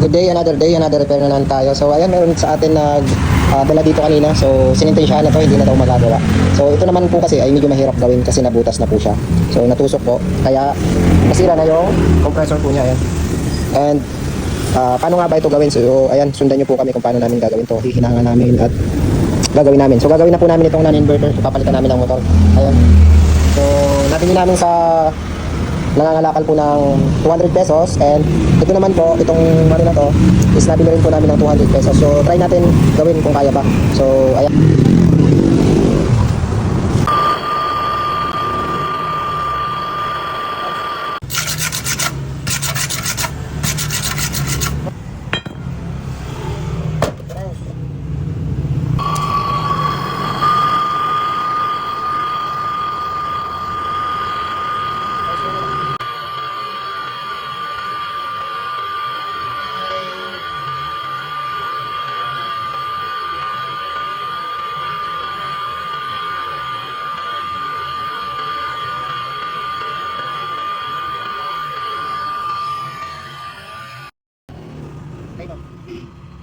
Good day, another repair na naman tayo. So ayan, meron sa atin na dala dito kanina. So sinintensyahan na to, hindi na daw magagawa. So ito naman po kasi ay medyo mahirap gawin kasi nabutas na po siya. So natusok po, kaya nasira na yung compressor po niya. Ayan. And paano nga ba ito gawin? So ayan, sundan nyo po kami kung paano namin gagawin to. Hihinangan namin at gagawin namin. So gagawin na po namin itong non-inverter. Papalitan namin ng motor. Ayan. So nabili namin sa nangangalakal po ng 200 pesos, and ito naman po, itong ano na to is nabili rin po namin ng 200 pesos. So try natin gawin kung kaya ba. So ayan.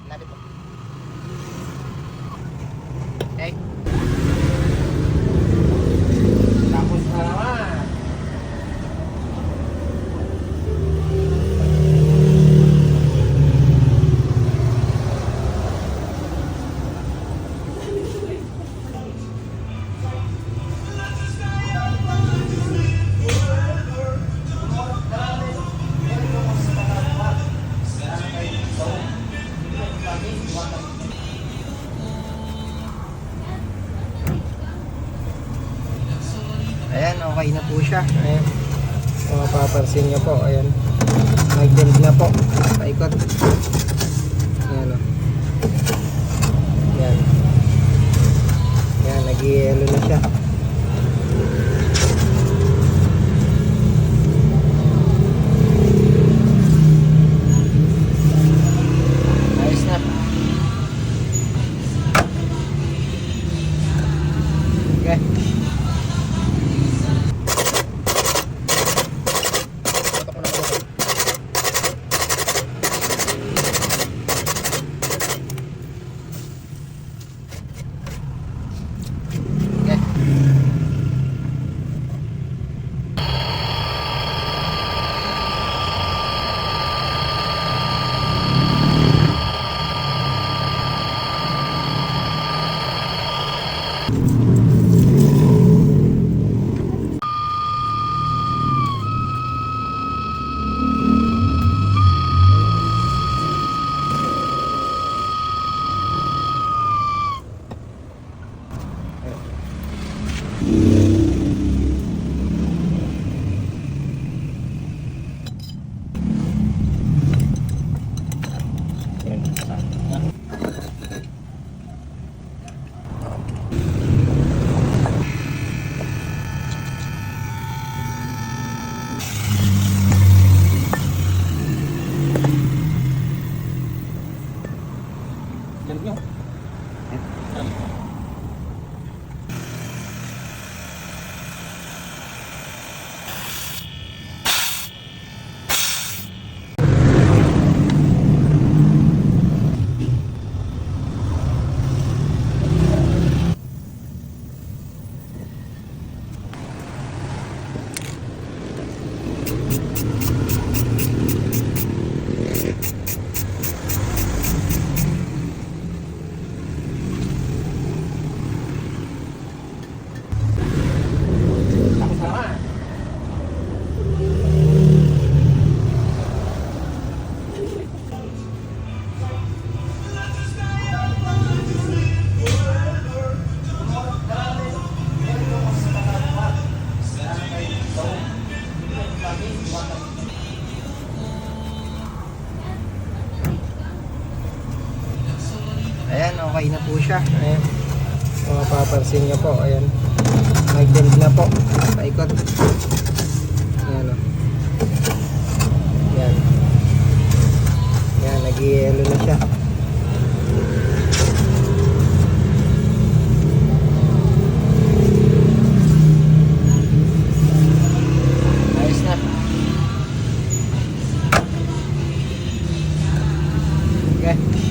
Lapit po. Okay. Tapos na naman. Ayan, okay na po siya. Ayan. Kung mapapansin nyo po, ayan. May bend na po. Paikot. Ayan o. Ayan. Ayan, nag-yellow na siya. Ayos na. Okay. Ayan, okay na po siya. Ayan. Kung mapapansin nyo po, ayan. May bend na po. Paikot. Ayan o. Ayan. Ayan, nag-yellow na siya. Ayos na. Okay.